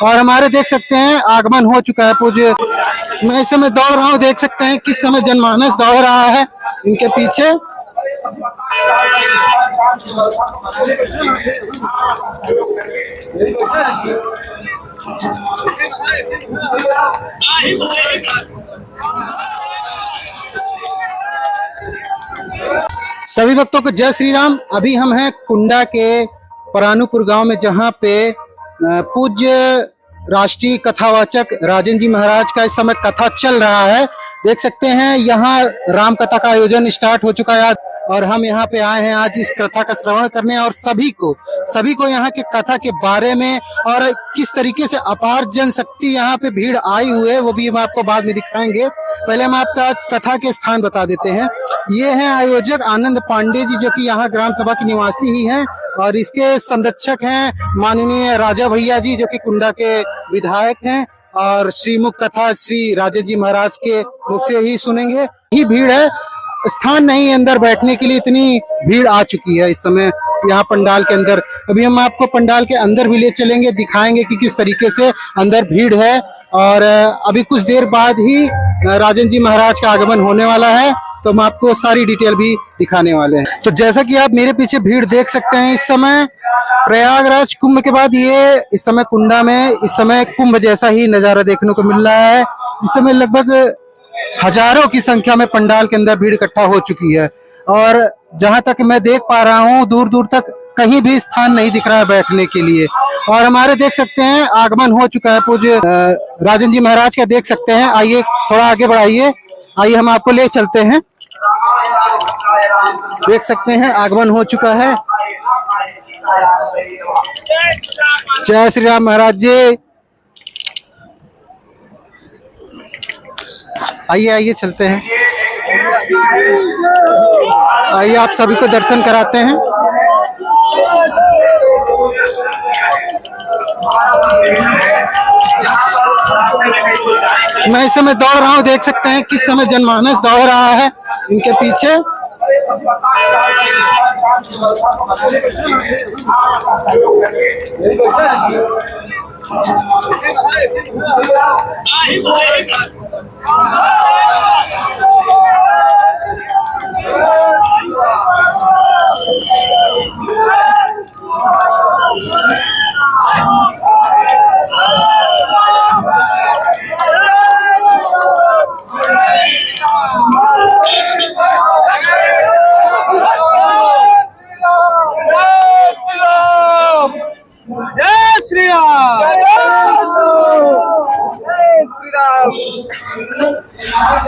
और हमारे देख सकते हैं आगमन हो चुका है पूज्य। मैं इस समय दौड़ रहा हूँ, देख सकते हैं किस समय जनमानस दौड़ रहा है इनके पीछे। सभी भक्तों को जय श्री राम। अभी हम हैं कुंडा के परानुपुर गांव में, जहां पे पूज्य राष्ट्रीय कथावाचक राजन जी महाराज का इस समय कथा चल रहा है। देख सकते हैं यहाँ राम कथा का आयोजन स्टार्ट हो चुका है और हम यहाँ पे आए हैं आज इस कथा का श्रवण करने और सभी को यहाँ के कथा के बारे में और किस तरीके से अपार जनशक्ति यहाँ पे भीड़ आई हुई है वो भी हम आपको बाद में दिखाएंगे। पहले हम आपका कथा के स्थान बता देते हैं। ये हैं आयोजक आनंद पांडे जी, जो कि यहाँ ग्राम सभा के निवासी ही हैं, और इसके संरक्षक हैं माननीय राजा भैया जी, जो कि कुंडा के विधायक हैं, और श्रीमुख कथा श्री राजन जी महाराज के मुख से ही सुनेंगे। ही भीड़ है, स्थान नहीं अंदर बैठने के लिए, इतनी भीड़ आ चुकी है इस समय यहाँ पंडाल के अंदर। अभी हम आपको पंडाल के अंदर भी ले चलेंगे, दिखाएंगे कि किस तरीके से अंदर भीड़ है। और अभी कुछ देर बाद ही राजन जी महाराज का आगमन होने वाला है, तो हम आपको सारी डिटेल भी दिखाने वाले हैं। तो जैसा कि आप मेरे पीछे भीड़ देख सकते हैं, इस समय प्रयागराज कुंभ के बाद ये इस समय कुंडा में इस समय कुंभ जैसा ही नजारा देखने को मिल रहा है। इस समय लगभग हजारों की संख्या में पंडाल के अंदर भीड़ इकट्ठा हो चुकी है, और जहां तक मैं देख पा रहा हूं दूर दूर तक कहीं भी स्थान नहीं दिख रहा है बैठने के लिए। और हमारे देख सकते हैं आगमन हो चुका है पूज्य राजन जी महाराज का, देख सकते हैं। आइए थोड़ा आगे बढ़ाइए, आइए हम आपको ले चलते हैं। देख सकते हैं आगमन हो चुका है। जय श्री राम महाराज जी। आइए आइए चलते हैं, आइए आप सभी को दर्शन कराते हैं। मैं इस समय दौड़ रहा हूँ, देख सकते हैं किस समय जनमानस दौड़ रहा है इनके पीछे।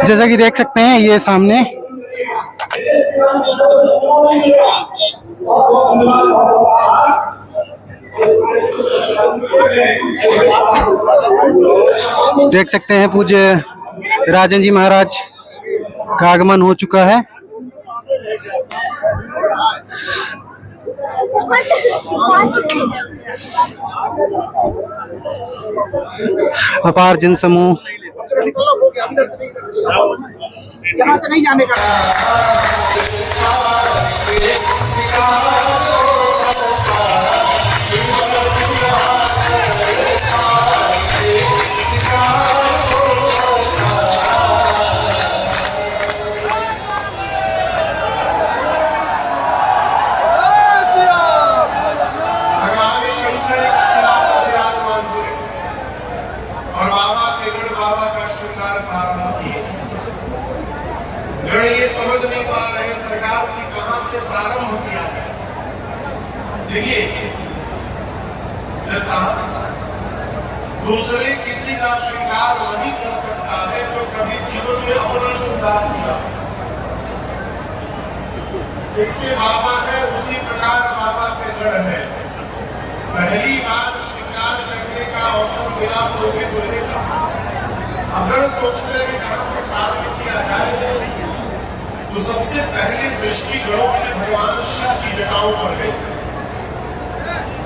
जैसा कि देख सकते हैं ये सामने देख सकते हैं पूज्य राजन जी महाराज का आगमन हो चुका है। अपार जन समूह यहाँ से नहीं जाने का। दूसरे किसी का श्रृंगार नहीं कर सकता है जो कभी जीवन में अपना श्रृंगार किया। जैसे बाबा है उसी प्रकार बाबा के गढ़ है। पहली बार श्रृंगार करने का अवसर मिला तो भी बोले कहा अगर सोचने लगे कहां से प्रारंभ किया जाए तो सबसे पहले दृष्टि गणों के भगवान शिव की जटाओं पर गई।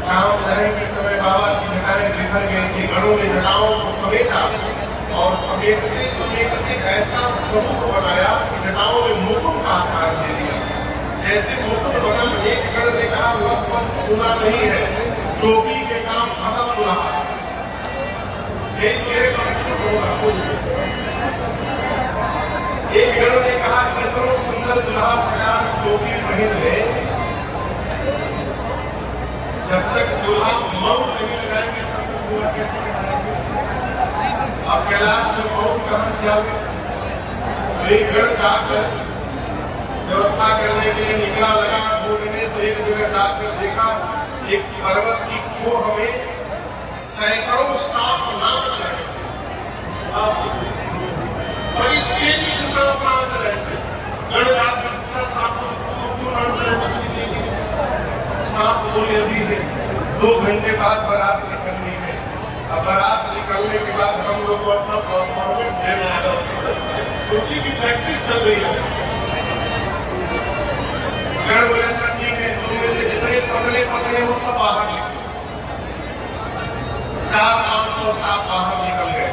राम दहन के समय बाबा की जटाएं बिखर गई थी, गणों ने जटाओं को समेटा और समेटते समेटते ऐसा स्वरूप बनाया कि जटाओं ने मुकुट का आकार ले लिया। जैसे मुकुट बना, एक गण ने कहा बस बस छूना नहीं है, टोपी के काम खत्म हो रहा। एक मेरे कनेक्ट होगा। एक गण ने कहा कितनों सुंदर दुल्हा सरकार टोपी पहन ले, जब तक दुल्हा मऊ नहीं लगाएंगे तब तक दुल्हा कैसे लगाएंगे? अब कैलाश में मऊ कहां से आओगे? एक गण जाकर व्यवस्था करने के लिए निकला, लगा ढूंढने, तो एक जगह जाकर देखा एक पर्वत की खोह में सैकड़ों सांप नाच रहे थे। बड़ी तेजी से सांप नाच रहे थे। गण जाकर पूछा सांप क्यों नाच रहे थे? सांप बोले अभी है 2 घंटे बाद बारात निकलनी है। अब बारात निकलने के बाद हम लोग को अपना परफॉर्मेंस देना है, उसी की प्रैक्टिस चल रही है। गण बोले अच्छा ठीक है, तुम में से जितने पतले पतले हो सब बाहर निकले। 400-500 सांप बाहर निकल गए।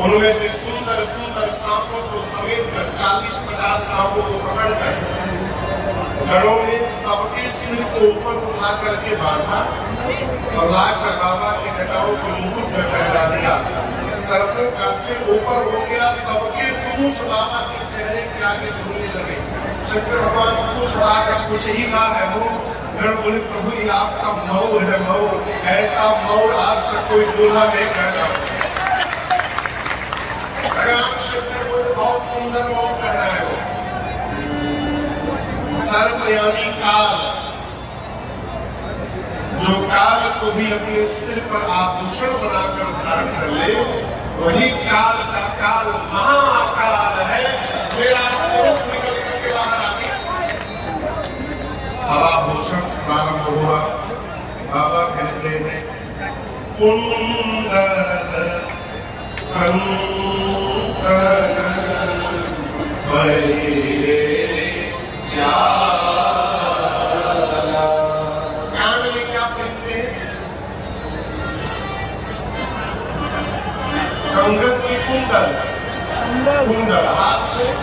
उनमें से सुंदर सुंदर सांपों को समेट कर 40-50 सांपों को पकड़कर गणों ने सबके सिर को ऊपर उठा करके बांधा और लाकर बाबा के जटाओं के मुकुट में पहना दिया। सरसों का सिर ऊपर हो गया, सबके पूंछ बाबा के चेहरे के आगे झूलने लगे। शंकर भगवान पूछ लाकर कुछ ही कहा है वो। गण बोले प्रभु ये आपका मऊ है, मऊ ऐसा मऊ आज तक कोई दूल्हा नहीं कहता। भगवान शंकर बोले बहुत सुंदर मऊ कहना है वो। सर्प यानी काल, जो काल को भी अपने सिर पर आभूषण बनाकर धारण कर ले, वही काल का काल महाकाल है। मेरा स्वरूप निकल करके बाहर आ गया। अब आभूषण प्रारंभ हुआ। बाबा कहते हैं कुंडल कंकण वैरे कान में क्या पहनते हैं? कंगन की कुंडल, कुंडल हाथ में।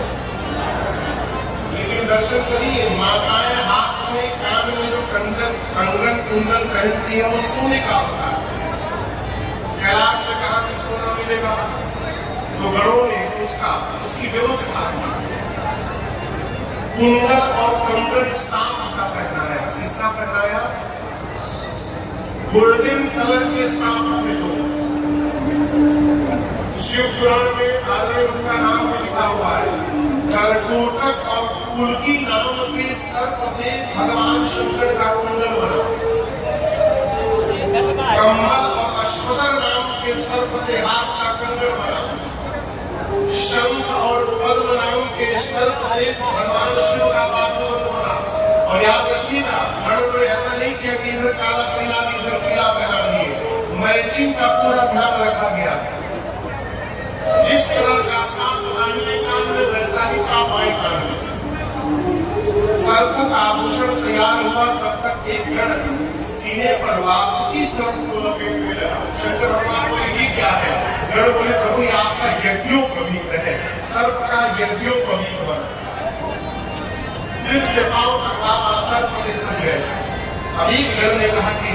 लेकिन दर्शन करिए, माताएं हाथ में कान में जो कंगन कुंडल पहनती है वो सोने का होता है। कैलाश में कहां से सोना मिलेगा? तो गणों ने उसकी व्यवस्था की। कुंडल और कंगन सांप का पहनाया। किसका पहनाया? गोल्डन कलर के सांप थे। तो शिव पुराण में आगे उसका नाम भी लिखा हुआ है। कर्कोटक और कुल्की नाम के सर्प से भगवान शंकर का कुंडल बना। कमल और अश्वतर नाम के सर्प से हाथ का कंगन बना। शंख और पद्म नाम के सर्प से भगवान शिव का बाहुबल बना। और याद रखिएगा, गणों ने ऐसा नहीं किया कि इधर काला पहना इधर पीला पहना दिए। मैचिंग का पूरा ध्यान रखा गया। जिस तरह का सांप दाहिने कान में वैसा ही सांप बाएं कान में। सर्प का आभूषण तैयार हुआ तब तक एक गण सीने पर वासुकी सरस को लपेट में लगा। शंकर भगवान बोले ये क्या है? गण बोले प्रभु ये आपका यज्ञोपवीत है। सर्प का यज्ञोपवीत बना। सिर से पांव तक बाबा सर्प से सज गए। अब एक गण ने कहा कि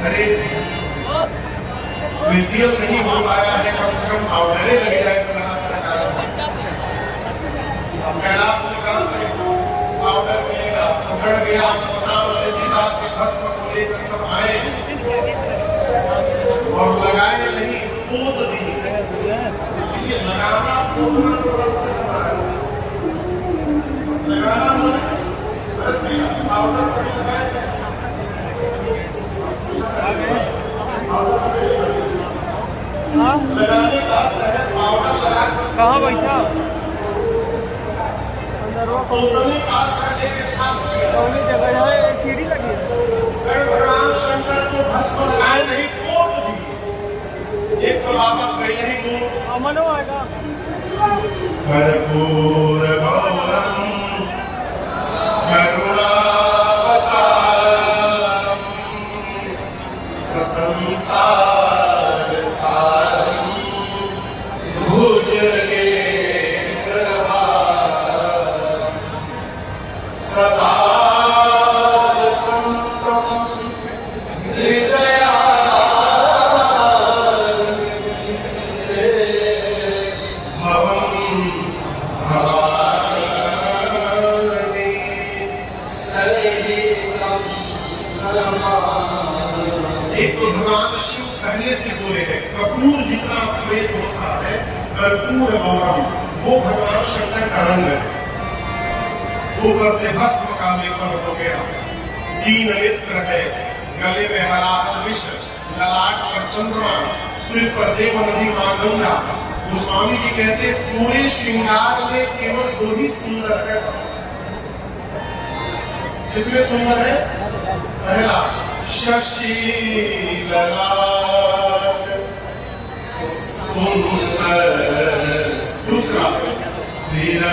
अरे फेशियल नहीं हो पाया है, कम से कम पाउडरे लग जाए तो लगा सरकार। अब कैलाश में कहां से पाउडर मिलेगा? गण गया श्मशान से जिला के भस्म को लेकर सब आए और लगाए नहीं, पोत दिए। ये लगाना पोतना लगाना पाउडर नहीं लगाए। लगाने का पाउडर लगा कहाँ बैठा? जगह है, सीढ़ी लगी है। भगवान शंकर को भस्म लगाए नहीं, पोत दिए। एक तो बाबा पहले ही दूर अमनो आएगा। कर्पूर गौरम करुणावतारम संसार सारम भुजगेंद्रहारम सदा संतम हृदयारविंदम भगवान शिव पहले से बोले हैं, कपूर जितना श्वेत होता है कर्पूर गौरम, वो भगवान शंकर का रंग है। ऊपर से भस्म का लेपन हो गया, 3 नेत्र है, गले में हरा विष, ललाट पर चंद्रमा, सिर पर देव नदी मां गंगा। गोस्वामी जी कहते पूरे श्रृंगार में केवल 2 ही सुंदर है। कितने सुंदर है? पहला शशि ललाट सुंदर, दूसरा सिर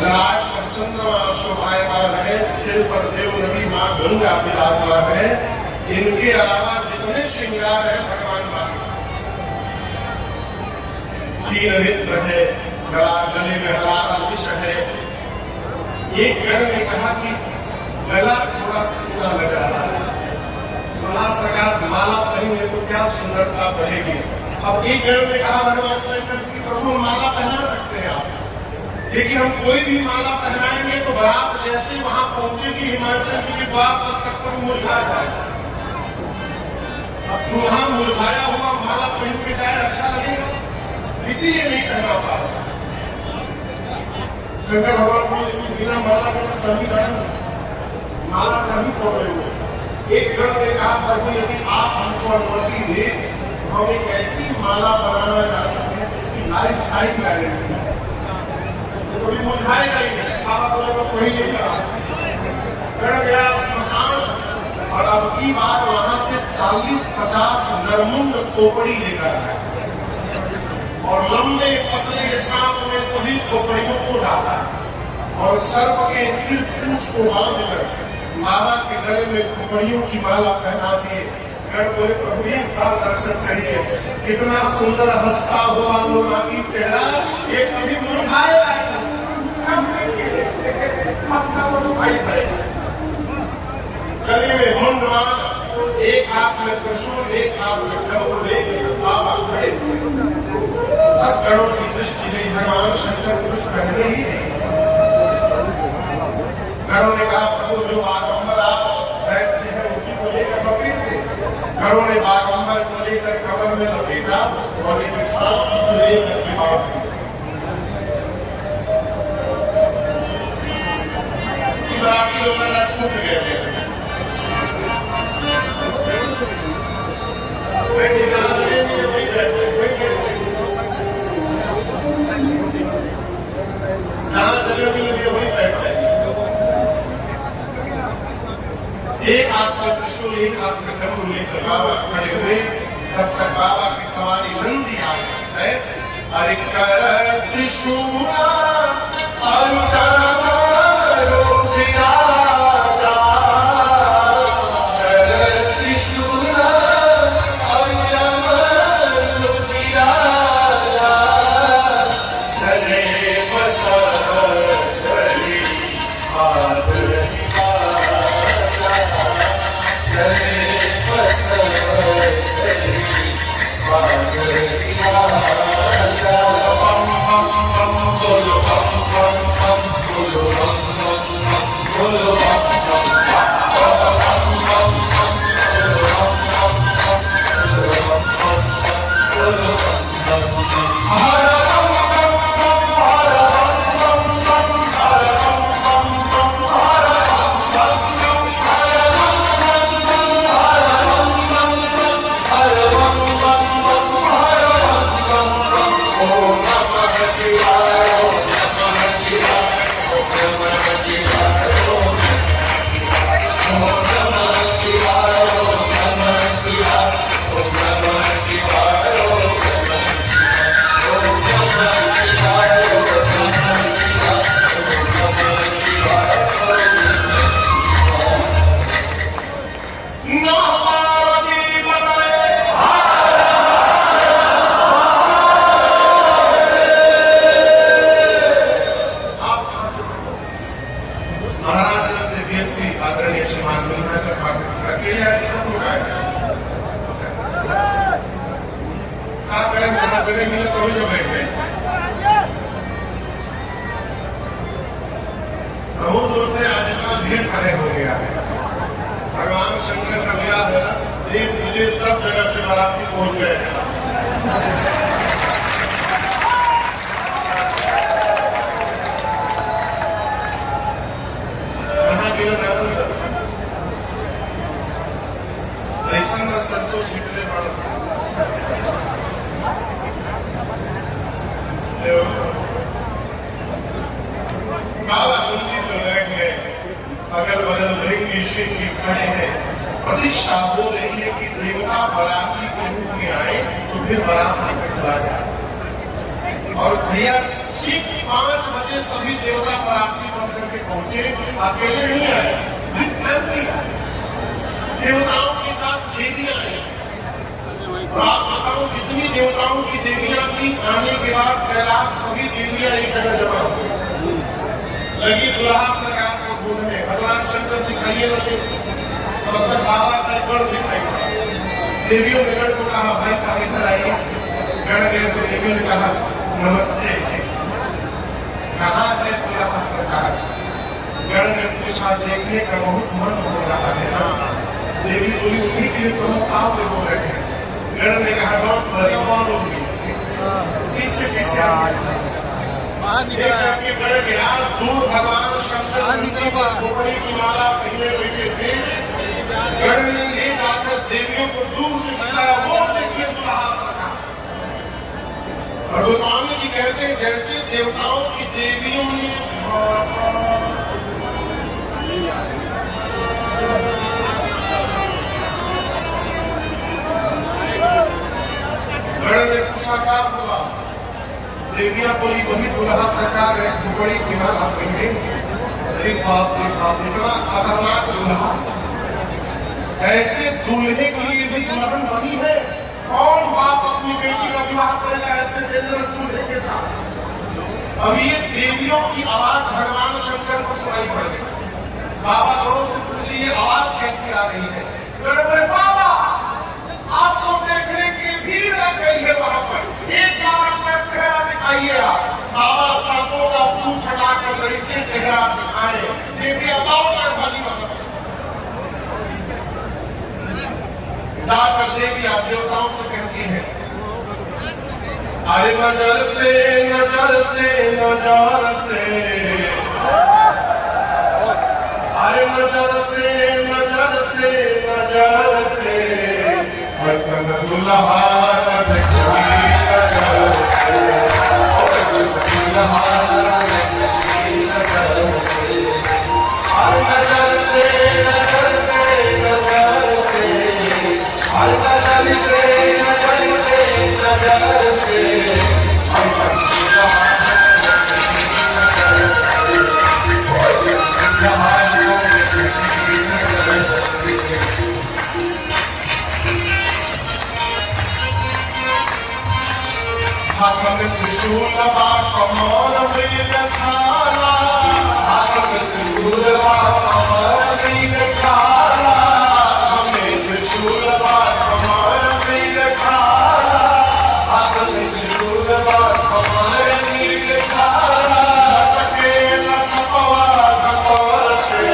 ललाट पर चंद्रमा शोभायमान है, सिर पर देव नदी मां गंगा विराजमान है। इनके अलावा जितने श्रृंगार है भगवान बाकी 3 नेत्र है, गले में हरा विष है। एक गण ने कहा कि गला थोड़ा सूखा लग रहा है, सरकार माला पहने तो क्या सुंदरता बढ़ेगी। अब एक गण ने कहा भगवान शंकर से कि प्रभु माला पहना सकते हैं आप, लेकिन हम कोई भी माला पहनाएंगे तो बारात जैसे वहां पहुंचेगी हिमाचल जी के द्वार तक पर मुरझा जाएगा। अब दूल्हा मुरझाया हुआ माला पहन के जाए अच्छा लगेगा, इसीलिए नहीं पहना पा रहा। शंकर भगवान को बिना माला के चली जाए, माला चाहिए पड़ रहे हुए। एक गण ने कहा प्रभु यदि आप हमको अनुमति दे तो हम एक ऐसी माला बनाना चाहते हैं जिसकी लाइफ टाइम गारंटी है, तो कभी मुरझाएगा ही नहीं। बाबा बोले बस वही नहीं कहा। गण गया स्मशान और अब की बार वहां से 40-50 नरमुंड खोपड़ी लेकर आया और लंबे पतले सांप में सभी खोपड़ियों को डाला और सर्प के सिर पूंछ को बांधकर बाबा के गले में खोपड़ियों की माला पहना दिए। गण बोले प्रभु एक बार दर्शन करिए, कितना सुंदर हंसता हुआ अनुरागी चेहरा, ये कभी मुरझाएगा गले में मुंडवान, एक हाथ में त्रिशूल, एक हाथ में डमरू लेकर बाबा खड़े हुए। अब गणों की दृष्टि में भगवान शंकर कुछ पहले ही नहीं। गणों ने कहा प्रभु जो बागंबर आप बैठते हैं उसी को लेकर लपेट दे। गणों ने बागंबर को लेकर कमर में लपेटा और एक सांप से लेकर के बात छूट गए थे। एक हाथ में त्रिशूल, एक हाथ में डमरू लेकर बाबा खड़े हुए। तब तक बाबा की सवारी नंदी आ गई है। अरे कर त्रिशूल भगवान शंकर का विवाह है ना, देश विदेश सब जगह से बाराती पहुंच गए हैं। कहाँ गया नारद? ऐसा न सरसों छिपने पड़ा। बाबा मंदिर में बैठ गए, अगल बगल लिंग शिव जी खड़े हैं। प्रतीक्षा हो रही है कि देवता बराती के रूप में आए तो फिर बारात लेकर चला जाए। और भैया ठीक 5 बजे सभी देवता बराती बन करके पहुंचे, अकेले नहीं आए, विद फैमिली आए, देवताओं के साथ देवियां आई। आप बताओ जितनी देवताओं की देवियां थी, आने के बाद कैलाश सभी देवियां एक जगह जमा हो गई। लगी दुल्हा सरकार को बोलने, भगवान शंकर दिखाइए लगे, तब तक बाबा का गढ़ दिखाई पड़ा। देवियों ने गढ़ को कहा भाई साहब इधर आइए। गढ़ गए तो देवियों ने कहा नमस्ते, कहाँ है दुल्हा सरकार? गढ़ ने पूछा देखने का बहुत मन हो रहा है ना। देवी बोली उन्हीं के लिए प्रमुख आप लोग बोल रहे हैं। गढ़ ने कहा डॉट वरी फॉलो मी, पीछे पीछे बढ़ गया। दूर भगवान शंकर खोपड़ी की माला पहले बैठे थे, गढ़ ने ले जाकर देवियों को दूर से दिखाया, वो देखिए दुल्हा सरकार। और गोस्वामी जी कहते हैं जैसे देवताओं की देवियों ने गढ़ ने पूछा क्या हुआ? देवियां बोली वही दुल्हा सरकार है, खोपड़ी की माला पहने। अरे बाप रे बाप, इतना खतरनाक दुल्हा, ऐसे दूल्हे के लिए भी दुल्हन बनी है। कौन बाप अपनी बेटी का विवाह करेगा ऐसे डेंजरस दूल्हे के साथ? अब ये देवियों की आवाज भगवान शंकर को सुनाई पड़ गई। बाबा गौरव से पूछिए ये आवाज कैसी आ रही है? बोले बाबा आपको देखने के लिए भीड़ लग गई है वहां पर, एक बार अपना चेहरा दिखाइए। आप बाबा सासों का पूछ हटाकर ऐसे चेहरा दिखाए, देवी अबाउकर भली मदद जाकर देवी देवताओं से कहती है अरे नजर से नजर से नजर से, अरे नजर से नजर से नजर से, ऐसा दुल्हा त्रिशूल कमल मृग छाला, त्रिशूल कमल मृग छाला, त्रिशूल कमल मृग छाला, त्रिशूल कमल मृग छाला, लटकेला सपवा कतर से,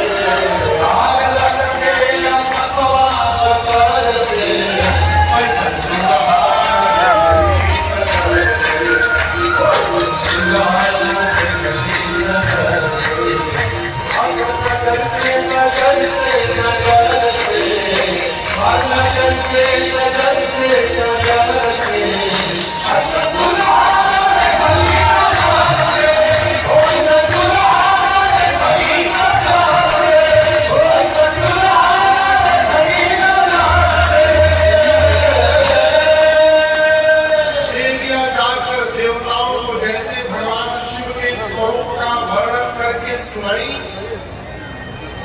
लटकेला सपवा कतर से, ऐसा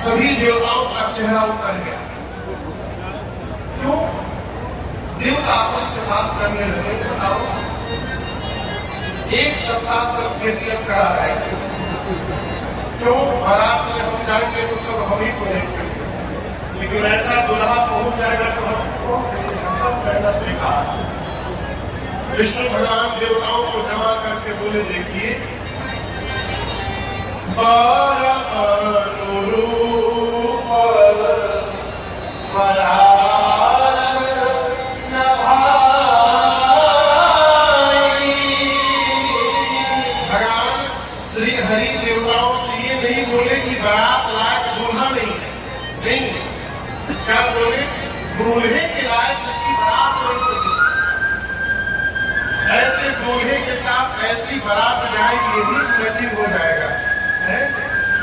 सभी देवताओं का चेहरा उतर गया। क्यों? देवता आपस में बात करने लगे। बताओ एक साथ सब फेसियल करा रहे थे। क्यों? बारात में हम जाएंगे तो सब हम ही को देखेंगे, लेकिन ऐसा दुल्हा पहुंच जाएगा तो हम सब मेहनत बेकार। विष्णु भगवान देवताओं को जमा करके बोले देखिए दूल्हे के लायक की बारात नहीं सकी। ऐसे दूल्हे के साथ ऐसी बारात जाएगी, यही सुनिश्चित हो जाएगा,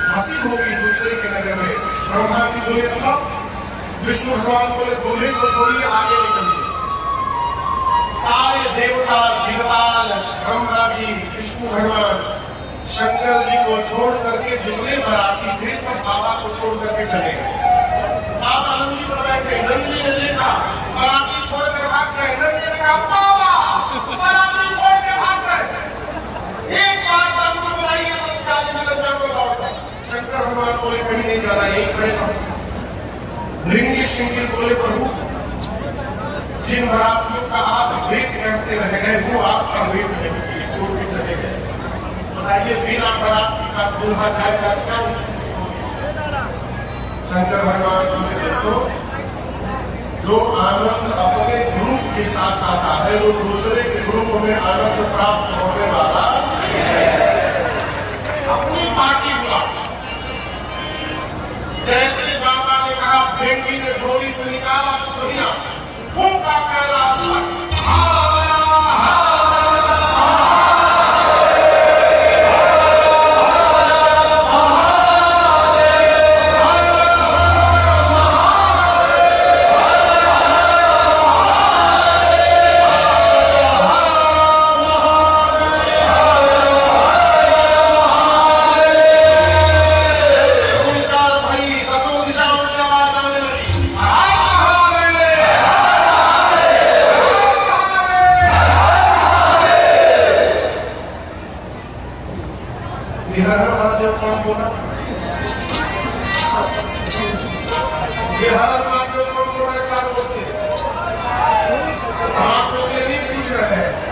हासिल होगी दूसरे के नगर में। ब्रह्मा की बोले मतलब विष्णु भगवान बोले दूल्हे को छोड़िए, आगे निकलिए। सारे देवता दिग्पाल ब्रह्मा जी, विष्णु भगवान, शंकर जी को छोड़ करके जितने बाराती थे सब बाबा को छोड़ करके चले गए। बाबा नंदी पर बैठे, नंदी ने देखा बाराती छोड़ कर भाग गए। नंदी ने कहा बाबा बाराती छोड़ के भाग गए, एक बार बाबू बुलाइए तो शादी में लग जाओगे लौट। शंकर भगवान बोले कहीं नहीं जाना, यही खड़े रहो। लिंगी शिंगी बोले प्रभु जिन बारातियों का आप वेट करते रह गए वो आपका वेट नहीं किए, छोड़ के चले गए। बताइए बिना बाराती का दूल्हा जाएगा क्या? शंकर भगवान ने देखो जो आनंद अपने ग्रुप के साथ आता है वो दूसरे के ग्रुप में आनंद प्राप्त होने वाला अपनी पार्टी बुला। जैसे बाबा ने कहा भेंडी ने झोली से निकाला तो दुनिया फूंका कैलाश पर हर महादेव कौन बोला? ये हर महादेव कौन बोला? चार वर्ष से हम आप लोग नहीं पूछ रहे हैं।